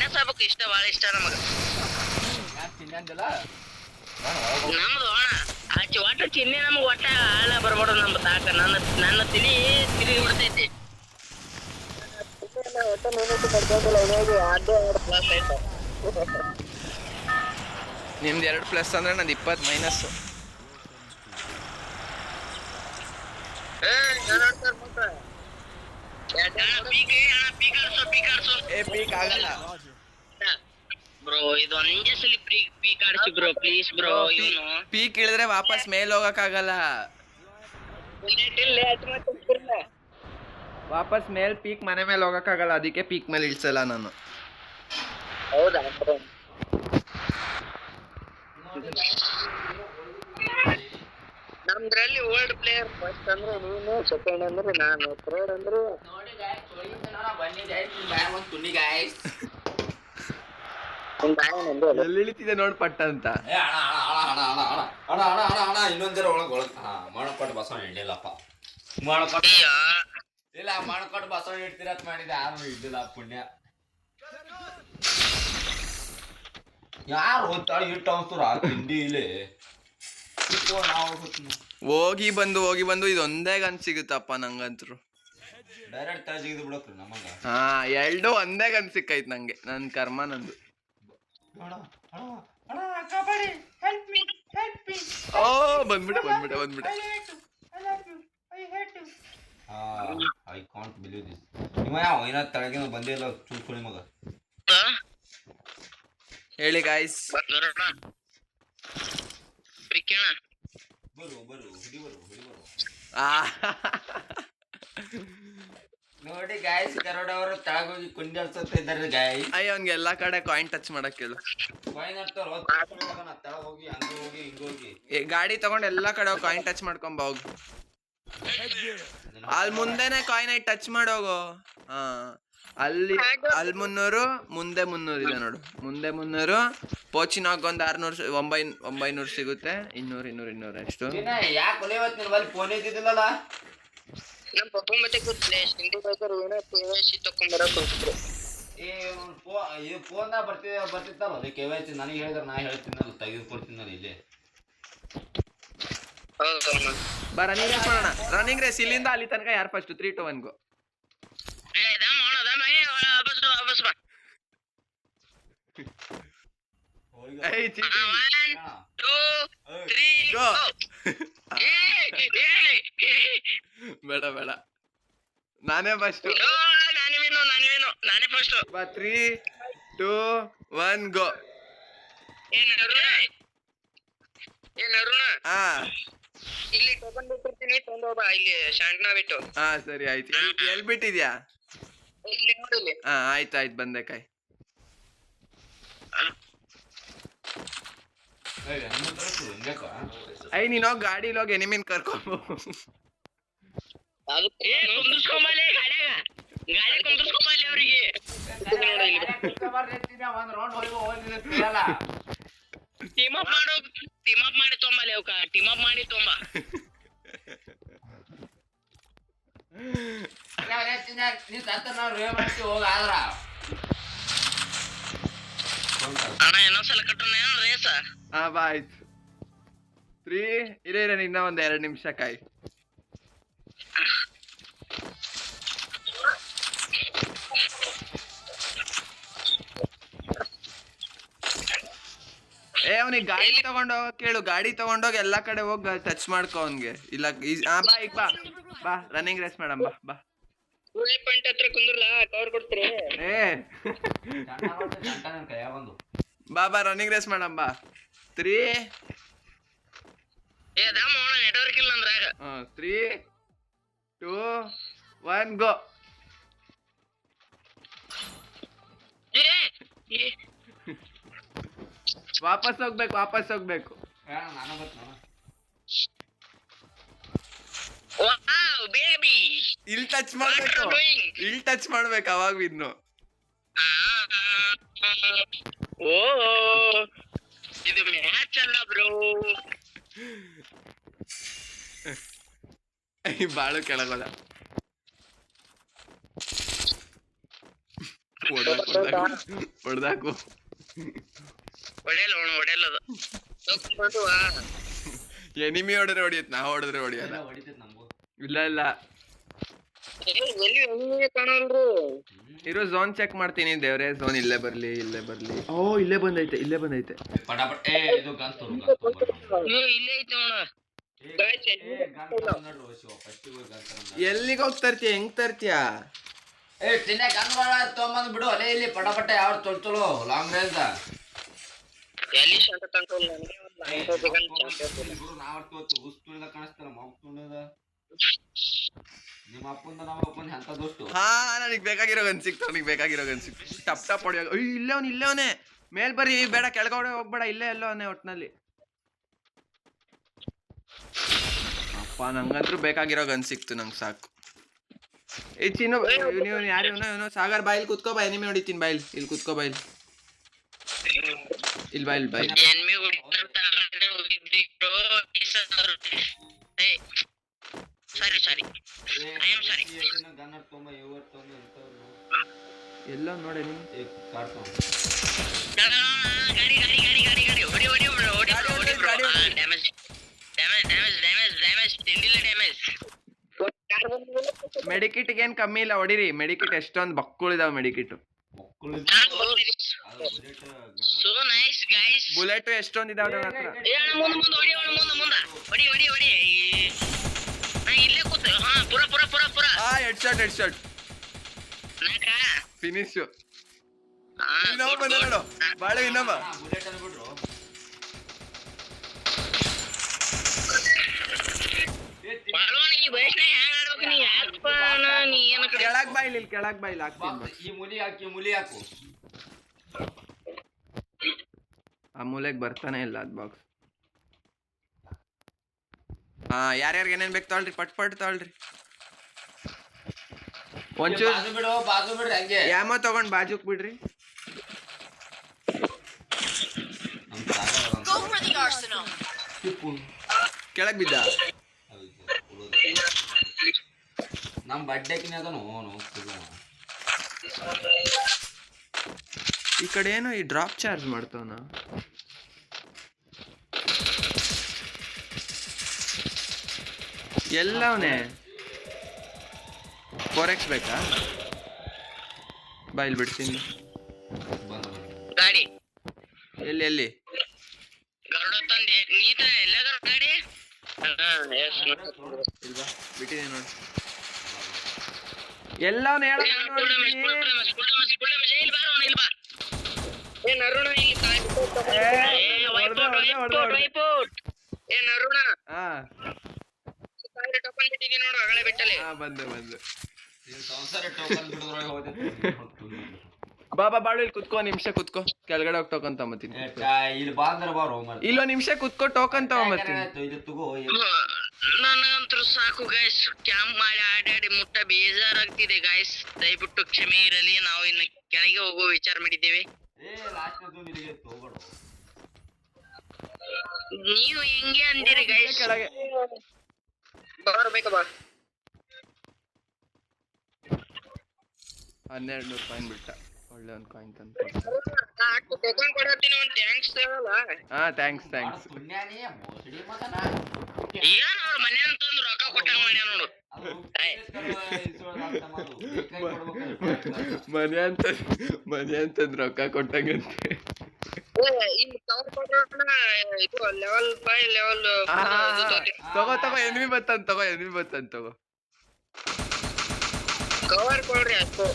Match ಆಗ್ಬೇಕು ಇಷ್ಟ ಬಾಳ ಇಷ್ಟ ನಮಗ ನಮ್ದು ಅಣ್ಣ ಆಚೆ ಒಟ್ಟ ಚಿನ್ನೆ ನಮಗ್ ಒಟ್ಟ ಆಳ ಬರ್ಬಾರ್ದು ನಮ್ ತಾಕ ನನ್ನ ತಿರುಗಿ ಬಿಡ್ತೈತಿ ನಿಮ್ದು 2+ ಅಂದ್ರೆ ನಂದು 20 ಮೈನಸ್. ಪೀಕ್ ಆಗಲ್ಲ ಬ್ರೋ ಇದು ಒಂದೇ ಸಲ ಪೀಕ್ ಆಡಿಸಿ ಬ್ರೋ ಪ್ಲೀಸ್ ಬ್ರೋ. ಪೀಕ್ ಇಳಿದ್ರೆ ವಾಪಸ್ ಮೇಲೆ ಹೋಗಕ್ಕಾಗಲ್ಲ. ವಾಪಸ್ ಮೇಲ್ ಪೀಕ್ ಮನೆ ಮೇಲೆ ಹೋಗಕ್ಕಾಗಲ್ಲ, ಅದಕ್ಕೆ ಪೀಕ್ ಮೇಲೆ ಇಳಿಸಲ್ಲ ನಾನು. ಹೌದಾ ನಮ್ದ್ರಲ್ಲಿ ಓಲ್ಡ್ ಪ್ಲೇಯರ್ ಫಸ್ಟ್ ಅಂದ್ರೆ ನೀನು, ಸೆಕೆಂಡ್ ಅಂದ್ರೆ ನಾನು, ಥರ್ಡ್ ಅಂದ್ರೆ ಎಲ್ಲಿ ಇಳಿತಿದೆ ನೋಡ್ ಪಟ್ಟ ಅಂತ. ಇನ್ನೊಂದರ ಒಳಗೆ ಮಾಡಕೊಟ್ಟು ಬಸವಣ್ಣ ಹಿಡಿಯಲ್ಲಪ್ಪ. ಇಲ್ಲ ಮಾಡ್ಕೊಟ್ಟು ಬಸವಣ್ಣ ಇಡ್ತೀರತ್ ಮಾಡಿದೆ, ಯಾರು ಇಡ್ಲಿಲ್ಲ ಪುಣ್ಯ. ಯಾರು ಹೋಗ್ತಾಳ ಇಟ್ಟು ಅವಸರ ತಿಂಡಿ ಇಲ್ಲಿ ಹೋಗಿ ಬಂದು ಇದೊಂದೇ ಗನ್ ಸಿಗುತ್ತಪ್ಪ ನಂಗಂತರು. ಡೈರೆಕ್ಟ್ ತಾಜಿಗಿದ್ ಬಿಡಕ್ರಿ ನಮಗ. ಹಾ 2 ಒಂದೇ ಗನ್ ಸಿಕ್ಕೈತ್ ನಂಗೆ, ನನ್ ಕರ್ಮ ನಂದು. ಓ ಬಂದ್ಬಿಟ್ಟೆ. I can't believe this. ನಿಮ್ಮ ಯಾವ ಏನ ತಳಗಿನ ಬಂದೇ ಇಲ್ಲ ಚೂಸ್ಕೊಳ್ಳಿ ಮಗ. ಹೇಳಿ ಗಾಯ್ಸ್. ಬರು ಹುಡಿ ಬರು. ನೋಡಿ ಗಾಯ್ಸ್, ಕರೋಡ್ ಅವರು ತಳಗೋಗಿ ಕುಂಡಿ ಅರ್ಸುತ್ತಾ ಇದ್ದಾರೆ ಗಾಯ್ಸ್. ಅಯ್ಯ ಅವ್ನಿಗೆ ಎಲ್ಲಾ ಕಡೆ ಕಾಯಿನ್ ಟಚ್ ಮಾಡಕ್ ಹೇಳು. ಕಾಯಿನ್ ತಳ ಹೋಗಿ ಹಂಗ ಹೋಗಿ ಹಿಂಗೋಗಿ ಗಾಡಿ ತಗೊಂಡ್ ಎಲ್ಲಾ ಕಡೆ ಕಾಯಿನ್ ಟಚ್ ಮಾಡ್ಕೊಂಬ ಹೋಗು. ಅಲ್ಲಿ ಮುಂದೆನೆ ಕಾಯಿನ್ ಐ ಟಚ್ ಮಾಡೋಗು. ಹಾ ಅಲ್ಲಿ 300, ಮುಂದೆ 300 ಇದೆ ನೋಡು. ಮುಂದೆ 300, ಪೋಚಿನಾಗ್ ಒಂದು 600, 900 ಸಿಗುತ್ತೆ. 200 ಎಷ್ಟು. ಯಾಕೆ ಒಲೆವತ್ತು ನಿನ್ ಬಲ್ಲಿ ಫೋನ್ ಇದ್ದಿದ್ದಿಲ್ಲಲ್ಲ? ನಮ್ಮ ಪಪ್ಪ ಮತ್ತೆ ಕೂತ್ಲೆ ಸಿಂಧು ಬೇಕಾದ್ರೆ ಏನೋ KYC ತಕೊಂಡ್ಬರಕ್ ಹೋಗ್ತಿದ್ರು. ಇದು ಫೋನ್ದಾಗ ಬರ್ತಿತ್ತಲ್ಲ ಅದೇ KYC. ನನಗೆ ಹೇಳಿದ್ರೆ ನಾ ಹೇಳ್ತೀನಲ್ಲ, ತೆಗೆದುಕೊಡ್ತೀನಲ್ಲ ಇಲ್ಲೇ. ಬಾ ರನ್ನಿಂಗ್ ರೇಸ್ ಮಾಡೋಣ. ರನ್ನಿಂಗ್ ರೇಸ್ ಇಲ್ಲಿಂದ ಅಲ್ಲಿ ತನಕ ಯಾರು ಫಸ್ಟ್? 3, 2, 1 ಗೋ. ಬೇಡ ನಾನೇ ಫಸ್ಟ್. ನಾನೇ ಫಸ್ಟ್. 3, 2, 1 ಗೋ. ಏನ್ ಅರುಣ? ಹಾ ಇಲ್ಲಿ ಟೋಕನ್ ಬಿಟ್ಟಿರ್ತೀನಿ, ತೊಂದೋಬ ಇಲ್ಲಿ ಶಾಂಟ್ನಾ ಬಿಟ್ಟು. ಹಾ ಸರಿ ಆಯ್ತು. ಎಲ್ಲಿ ಬಿಟ್ಟಿದ್ಯಾ? ಇಲ್ಲಿ ನೋಡಿಲ್ಲಿ. ಹಾ ಆಯ್ತು ಬಂದೆ ಕಾಯ್. ನೀನ್ ಹೋಗಿ ಗಾಡಿಲಿ ಹೋಗಿ ಎನಿಮಿನ್ ಕರ್ಕೊಂಬ. ಕುಂದಿಸ್ಕೊಂಬಲ್ಲಿ ಗಾಡಿ ಕುಂದಿಸ್ಕೊಂಬಲ್ಲಿ ಅವ್ರಿಗೆ. ಟೀಮ್ ಅಪ್ ಮಾಡಿ ತೊಂಬಲ್ಲಿ ಅವಕ್ಕ. ಟೀಮ್ ಅಪ್ ಮಾಡಿ ತೊಂಬ. ಅಣ್ಣ ಇನ್ನೊಂದ್ಸಲ ಕಟ್ಟೋಣ ರೇಸ. ಹಾ ಬಾ ಆಯ್ತು. 3 ಇರ ಇನ್ನ ಒಂದ್ 2 ನಿಮಿಷ ಕಾಯ್. ಅವನಿಗೆ ಗಾಡಿ ತಗೊಂಡೋಗ ಕೇಳು. ಗಾಡಿ ತಗೊಂಡೋಗಿ ಎಲ್ಲಾ ಕಡೆ ಹೋಗಿ ಟಚ್ ಮಾಡ್ಕೊ ಅವನ್ಗೆ. ಇಲ್ಲ ಬಾ ಈಗ ಬಾ ರನ್ನಿಂಗ್ ರೇಸ್ ಮಾಡಮ್. ಬಾ ಪಾಯಿಂಟ್ ಹತ್ರ ಕುಂದ್ರಲ್ಲ, ಕವರ್ ಕೊಡ್ತೀರಿ. ಬಾ ರನ್ನಿಂಗ್ ರೇಸ್ ಮಾಡಮ್ ಬಾ. 3 ನೆಟ್ವರ್ಕ್ ಇಲ್ಲ ಅಂದ್ರಾಗ. 3, 2, 1 ಗೋ. ವಾಪಸ್ ಹೋಗ್ಬೇಕು. ಇಲ್ಲಿ ಟಚ್ ಮಾಡ್ಬೇಕು ಅವಾಗ ಇನ್ನು. ಓ ಇದು ಮ್ಯಾಚ್ ಅಲ್ಲ ಬ್ರೋ. ಬಾಳು ಕೆಳಗೋದ. ಹೊಡ್ದಾಕು ಹೊಡೆಯಲ್ಲ ಎನಿಮಿ ಹೊಡೆದ್ರೆ ಹೊಡಿಯತ್ ನಾವ್ ಹೊಡೆದ್ರೆ ಹೊಡಿಯಲ್ಲ ಹೊಡಿತೈತೆ ನಮಗೂ. ಇಲ್ಲ ಇಲ್ಲ ಎಲ್ಲಿ ಕಾಣಲ್ರು. ಇರೋ ಝೋನ್ ಚೆಕ್ ಮಾಡ್ತೀನಿ ದೇವ್ರೆ ಝೋನ್ ಇಲ್ಲೇ ಬರ್ಲಿ ಓ ಇಲ್ಲೇ ಬಂದೈತೆ ಪಟಾಪಟ್ ಇದು ಗನ್ ತೋರು ಇಲ್ಲೇ ಐತೆ ನೋಡ. ಎಲ್ಲಿಗೆ ಹೋಗಿ ತರ್ತೀಯ ಹೆಂಗ್ ತರ್ತೀಯ ತಿನ್ನ ಗನ್ ತೊಗೊಂಬಂದ್ ಬಿಡು ಅಲ್ಲೇ ಇಲ್ಲಿ ಪಟಾಪಟ ಯಾವ ಚಲೋ ಲಾಂಗ್ ರೇಂಜ್ ಎಲ್ಲಿ ಶಾಂತ ಕಂಟ್ರೋಲ್ ಬಿಡು ನಾವ್ ಉಸ್ತುಳಿದ ಕಾಣಿಸ್ತಲ್ಲ ಮಾವು ತುಳಿದ ನಿಮ್ಮ ಅಪ್ಪಂದ ನಮ್ಮ ಅಪ್ಪಂದ ಎಂತ ದೋಸ್ತು. ಹಾ ನನಗ್ ಬೇಕಾಗಿರೋ ಗನ್ ಸಿಕ್ತು ಟಪ್ ಟಪ್ ಹೊಡಿಯೋದು. ಇಲ್ಲೇ ಅವನೇ ಮೇಲ್ ಬರ್ರಿ ಬೇಡ ಕೆಳಗಡೆ ಹೋಗ್ಬೇಡ ಇಲ್ಲೇ ಎಲ್ಲೋ ಅವನೇ ಒಟ್ನಲ್ಲಿ. ಅಪ್ಪ ನಂಗಂತ್ರು ಬೇಕಾಗಿರೋ ಗನ್ ಸಿಕ್ತು ನಂಗೆ ಸಾಕು. ಈ ಚಿನ್ನು ನೀವು ಯಾರು ಇವನು ಸಾಗರ್ ಬಾಯಿಲ್ ಕುತ್ಕೋ ಬಾ ಎನಿಮಿ ಹೊಡಿತೀನಿ ಬಾಯಿಲ್ ಇಲ್ಲಿ ಕುತ್ಕೋ ಬಾಯಿಲ್ ಇಲ್ಲಿ ಬಾಯಿಲ್ ಬಾಯಿಲ್ ಎನ್ಮಿ ಹೊಡಿತಾ ಹೋಗಿದ್ದು sorry I am sorry. Gun ತೊಗೊಂಬ ಇವತ್ತು ತೊಗೊಂಬ ಎಲ್ಲ ನೋಡಿ ನೀವು ಕಾರ್ ತೊಗೊಂಬ ಗಾಡಿ ಡ್ಯಾಮೇಜ್ ತಿಂಡಿಲ್ಲ ಡ್ಯಾಮೇಜ್. ಮೆಡಿಕಿಟ್ಗೆ ಏನ್ ಕಮ್ಮಿ ಇಲ್ಲ ಹೊಡಿರಿ. ಮೆಡಿಕಿಟ್ ಎಷ್ಟೊಂದು ಬಕ್ಕುಳಿದಾವ medkit. So nice guys. Bullet ಎಷ್ಟೊಂದು ಇದಾವ ನನ್ನ ಹತ್ರ. ಮುಂದೆ ಹೊಡಿ ಇಲ್ಲೇ ಕೂತು. ಹಾ ಪುರ ಹೆಡ್ ಶಾಟ್ ನಾಕ ಫಿನಿಶ್. ಇನ್ನೊಬ್ಬ ಬಂದ ನೋಡು ಬಾಳೆ ಇನ್ನೊಬ್ಬ. ಬುಲೆಟ್ ಅನ್ಬಿಟ್ರು ಈ ವಯಸ್ಸಿನಾಗ ಹ್ಯಾಂಗ ಆಡ್ಬೇಕು ನೀ ಯಾಕಪ್ಪ ನೀ ಏನ ಕೆಳಗ್ ಬಾಯಿಲ್ ಹಾಕ್ತೀನಿ. ಈ ಮುಲಿ ಹಾಕು ಆ ಮೂಲೆಗೆ ಬರ್ತಾನೆ ಇಲ್ಲ ಅದ್ ಬಾಕ್ಸ್. ಹಾ ಯಾರ್ಯಾರಿಗೆ ಏನೇನ್ ಬೇಕು ತಗೊಳ್ರಿ ಪಟ್ ತಗೊಳ್ರಿ. ಒಂಚೂರು ಬಾಜು ಬಿಡ್ರಿ ಹಂಗೆ ಯಾಮೋ ತಗೊಂಡ್ ಬಾಜುಕ್ ಬಿಡ್ರಿ. ಕೆಳಗ್ ಬಿದ್ದ ನಮ್ ಬಡ್ಡೆಕಿನ ಅದನು ಈ ಕಡೆ ಏನೋ ಈ ಡ್ರಾಪ್ ಚಾರ್ಜ್ ಮಾಡ್ತಾವನ. ಎಲ್ಲವನೇ 4x ಬೇಕಾ ಬಾಯಿಲ್ ಬಿಡ್ತೀನಿ. ಗಾಡಿ ಎಲ್ಲಿ ಗರುಡ ತಂದೆ ನೀತ ಎಲ್ಲ ಗಾಡಿ ಇಲ್ವಾ ಬಿಟ್ಟಿದ್ದೀನಿ ನೋಡಿ. ಎಲ್ಲವನ್ನ ಹೇಳ ನೋಡು ಅಗಳೇ ಬಿಟ್ಟಲೆ ಬಂದೆ ಬಾಬಾ ಬಾಳು ಇಲ್ಲಿ ಕುತ್ಕೋ ನಿಮಿಷ ಕುತ್ಕೋ ಕೆಳಗಡೆ ಹೋಗಿ ಟೋಕನ್ ತಗೊಂಬತ್ತೀನಿ. ಇಲ್ಲಿ ಬಾಂದ್ರ ಬಾರೋ ಇಲ್ಲೋ ನಿಮಿಷ ಕುತ್ಕೋ ಟೋಕನ್ ತಗೊಂಬತ್ತೀನಿ. ನನಗಂತೂ ಸಾಕು ಗೈಸ್. ಕ್ಯಾಂಪ್ ಮಾಡಿ ಆಡಾಡಿ ಮುಟ್ಟ ಬೇಜಾರಾಗ್ತಿದೆ ಗೈಸ್. ದಯವಿಟ್ಟು ಕ್ಷಮೆ ಇರಲಿ. ನಾವು ಇನ್ನು ಕೆಳಗೆ ಹೋಗುವ ವಿಚಾರ ಮಾಡಿದ್ದೇವೆ. ನೀವು ಹೆಂಗೆ ಅಂದಿರಿ ಗೈಸ್? ಕೆಳಗೆ ಬರ್ಬೇಕ ಬಾ. 1200 ಕಾಯಿನ್ ಬಿಟ್ಟ. ಒಳ್ಳೆ ಒಂದು ಕಾಯಿನ್ ತಂದು ಥ್ಯಾಂಕ್ಸ್. ಈಗ ನೋಡು ಮನೆ ಅಂತಂದು ರೊಕ್ಕ ಕೊಟ್ಟಂಗ ಮಾಡ್ಯ ನೋಡು. ಮನೆ ಅಂತಂದ್ ರೊಕ್ಕ ಕೊಟ್ಟಂಗಂತೆ. ಲೆವೆಲ್ 5 ಲೆವೆಲ್ ತಗೋ ಎನಿಮಿ ಬತ್ತಂತ ತಗೋ ಕವರ್ ಕೊಡ್ರಿ ಅಷ್ಟು.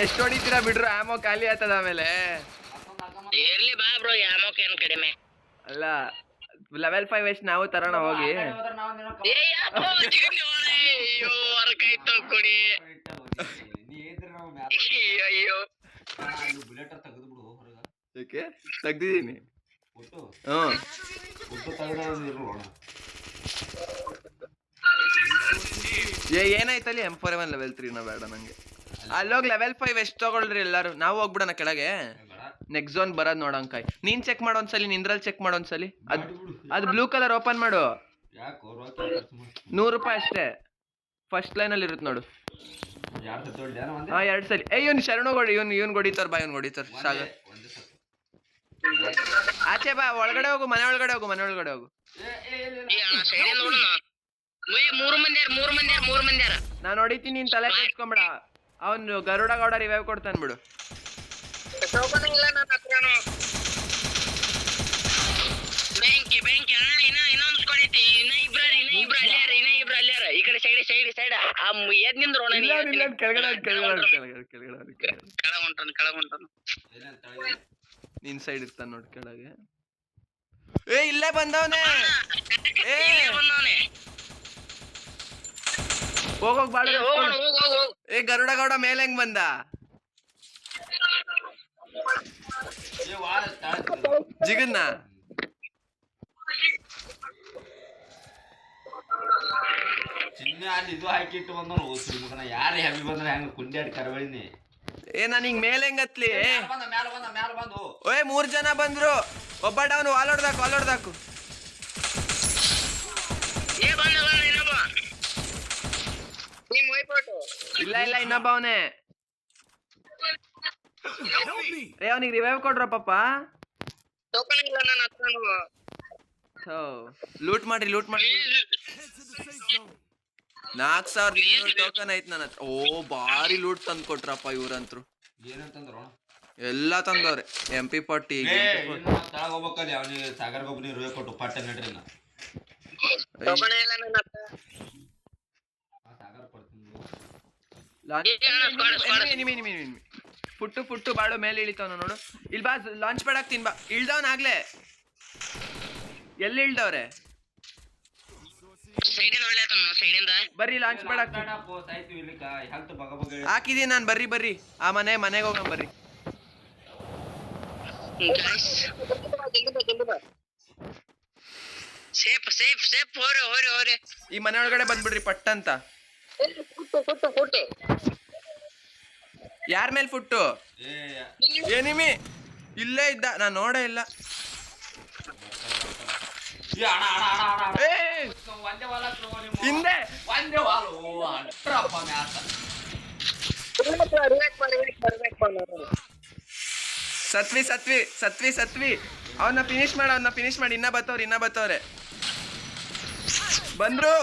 ಎಷ್ಟು ಹೊಡಿತೀರಾ ಬಿಡ್ರು ಆಮೋ ಖಾಲಿ ಆತದ ಆಮೇಲೆ. ಇರ್ಲಿ ಬಾ ಬ್ರೋ ಯಾಮೋಕ್ ಏನ್ ಕಡಿಮೆ ಅಲ್ಲ ಲೆವೆಲ್ 5 ಎಷ್ಟು ನಾವು ತರೋಣ ಹೋಗಿ. ಕೈ ತಗೊಡಿ ಅಯ್ಯೋ ಬುಲೆಟರ್ ತೆಗೆದ್ಬಿಡು ಹೊರಗ. ಯಾಕೆ ತೆಗ್ದಿದ್ದೀನಿ. ಏನಾಯ್ತಲ್ಲಿ M41 ಲೆವೆಲ್ 3 ಬೇಡ ನಂಗೆ. ಅಲ್ಲೋಗಿ ಲೆವೆಲ್ 5 ಎಷ್ಟು ತಗೊಳ್ರಿ ಎಲ್ಲಾರು. ನಾವು ಹೋಗ್ಬಿಡೋಣ ಕೆಳಗೆ. ನೆಕ್ಸ್ಟ್ ಝೋನ್ ಬರೋದ್ ನೋಡಂಕಾಯ್. ನೀನ್ ಚೆಕ್ ಮಾಡೋ ಒಂದ್ಸಲಿ, ನಿಂದ್ರಲ್ಲಿ ಚೆಕ್ ಮಾಡೋ ಒಂದ್ಸಲಿ. ಅದು ಬ್ಲೂ ಕಲರ್ ಓಪನ್ ಮಾಡು. ಯಾಕೋ ₹100 ಅಷ್ಟೇ. ಫಸ್ಟ್ ಲೈನಲ್ಲಿ ಇರುತ್ತೆ ನೋಡು. ಹಾ 2 ಸಲಿ. ಇವ್ನು ಶರಣೋಗೋಡಿ, ಇವ್ನು ಹೊಡಿತಾರ ಬಾ, ಇವ್ನು ಹೊಡಿತಾರ ಸಾಗರ್. ಆಚೆ ಬಾ, ಒಳಗಡೆ ಹೋಗು, ಮನೆ ಒಳಗಡೆ ಹೋಗು. ಮೂರು ಮಂದ್ಯಾರ. ನಾನು ಹೊಡಿತೀನಿ, ನೀನ್ ತಲೆ ಕೆಡ್ಸ್ಕೊಂಬೇಡ. ಅವನು ಗರುಡ ಗೌಡ ರಿವೈವ್ ಕೊಡ್ತಾನೆ ಬಿಡು. ಬೆಂಕಿ ಇನ್ನೊಂದು ಸ್ಕ್ವಾಡ್ ಐತಿ. ಇನ್ನ ಇಬ್ರು ಅಲ್ಯಾರ. ಈ ಕಡೆ ಸೈಡ್ ಎದ್ ನಿಂದ್ರು ಕೆಳಗಡೆ ಕೆಳಗೊಂಟಾನ. ನಿನ್ ಸೈಡ್ ಇರ್ತಾನ ನೋಡ್ ಕೆಳಗೆ. ಇಲ್ಲೇ ಬಂದವನೇ. ಹೋಗೋಗ್ ಬಾಳ. ಗರುಡ ಗೌಡ ಮೇಲೆ ಹೆಂಗ್ ಬಂದ? ಜಿಗನ್ನ ಚಿನ್ನ ಅಲ್ಲಿ ಇದು ಹಾಕಿಟ್ಟು ಬಂದನು. ಮಗನ ಯಾರು ಹೆಮ್ಮಿ ಬಂದ್ರೆ ಹೆಂಗ ಕುಂಡ್ಯಾಡಿ ಕರವಳಿನಿ. ನಾನು ಹಿಂಗ್ ಮೇಲೆ ಹೆಂಗ್ ಹತ್ಲಿ? ಮ್ಯಾಲ ಬಂದು 3 ಜನ ಬಂದ್ರು. ಒಬ್ಬ ಡೌನ್. ವಾಲ್ ಹೊಡ್ದಾಕು. ಇಲ್ಲ ಇನ್ನೊಬ್ಬ ಅವನೇ. ಅವನಿಗೆ ರಿವೈವ್ ಕೊಡ್ರ ಪಾಪ. ಲೂಟ್ ಮಾಡ್ರಿ. 4,200 ಟೋಕನ್ ಐತ್ ನನ್ನ ಹತ್ರ. ಬಾರಿ ಲೂಟ್ ತಂದ್ ಕೊಟ್ರಪ್ಪ ಇವ್ರಂತ್ರು. ಏನಂತಂದ್ರು? ಎಲ್ಲಾ ತಂದವ್ರೆ. MP40 ಹೋಗ್ಬೇಕಲ್ಲಿ ಅವನಿಗೆ ಸಾಗರ್ ಗೊಬ್ಬನಿ ರೂಪಾಯಿ ಕೊಟ್ಟು ಪಟ್ಟ ನಡ್ರಿ. ಫುಟ್ಟು ಬಾಳು ಮೇಲೆ ಇಳಿತಾವ ನೋಡು. ಇಲ್ಲಿ ಬಾ, ಲಾಂಚ್ ಪ್ಯಾಡ್ ಹಾಕ್ತೀನಿ ಬಾ. ಇಳ್ದವನ್ ಆಗ್ಲೇ. ಎಲ್ಲಿ ಇಳ್ದವ್ರೆ? ಬರ್ರಿ ಲಾಂಚ್ ಪ್ಯಾಡ್ ಹಾಕಿದೀನಿ ನಾನು. ಬರ್ರಿ ಆ ಮನೆಗೆ ಹೋಗೋಣ ಬರ್ರಿ. ಈ ಮನೆ ಒಳಗಡೆ ಬಂದ್ಬಿಡ್ರಿ ಪಟ್ಟಂತ. ಯಾರ ಮೇಲೆ ಫುಟ್ಟು? ಏನಿಮಿ ಇಲ್ಲೇ ಇದ್ದ, ನಾನು ನೋಡೇ ಇಲ್ಲ. ಹಿಂದೆ ಸತ್ವಿ. ಅವನ್ನ ಫಿನಿಶ್ ಮಾಡಿ. ಇನ್ನ ಬತ್ತವ್ರೆ. ಬಂದ್ರು.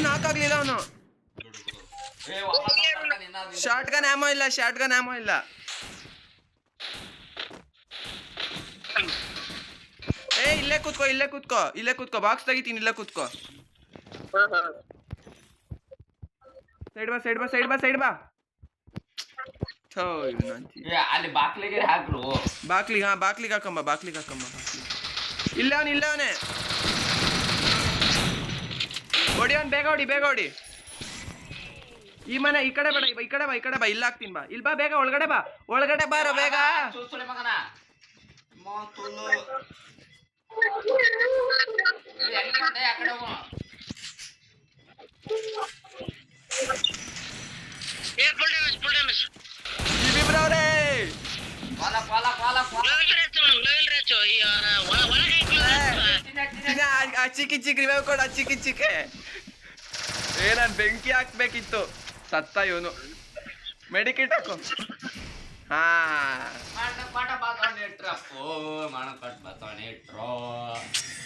ನಾಕಾಗ್ಲಿಲ್ಲ ಅವನು. ಶಾರ್ಟ್ ಗನ್ ಆಮೋ ಇಲ್ಲ. ಇಲ್ಲೇ ಕೂತ್ಕೋ. ಬಾಕ್ಸ್ ತೆಗಿತೀನಿ. ಇಲ್ಲೇ ಕೂತ್ಕೋ. ಸೈಡ್ ಬಾ. ಅಲ್ಲಿ ಬಾಕ್ಲಿಗೆ ಹಾಕ್ರು. ಬಾಕ್ಲಿಗೆ ಹಾಕಂಬ. ಇಲ್ಲವನೇ. ಬೇಗ ಹೊಡಿ. ಈ ಮನೆ ಈ ಕಡೆ ಬಾ. ಇಲ್ಲ ಹಾಕ್ತೀನಿ ಬಾ. ಇಲ್ಲಿ ಬಾ ಬೇಗ. ಒಳಗಡೆ ಬಾರೋ ಬೇಗ. ಮಗನ ಚಿಕ್ಕಿ ರಿವೈವ್ ಕೊಡ. ಚಿಕ್ಕಿ ನಾನ್ ಬೆಂಕಿ ಹಾಕ್ಬೇಕಿತ್ತು. ಸತ್ತ ಇವನು. ಮೆಡಿಕೇಟ್ ಹಾಕು.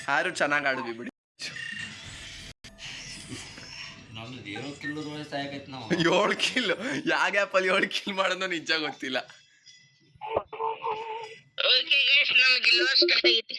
ಯಾರು ಚೆನ್ನಾಗಿ ಆಡಿದ್ವಿ ಬಿಡಿ. 7 ಕಿಲ್. ಯಾವ ಗ್ಯಾಪಲ್ಲಿ 7 ಕಿಲ್ ಮಾಡೋದು ನಿಜ ಗೊತ್ತಿಲ್ಲ. ಓಕೆ ಗೈಸ್, ನಮಗೆ ಗಿಲ್ವಾ ಸ್ಟಾರ್ಟ್ ಆಗೈತಿ.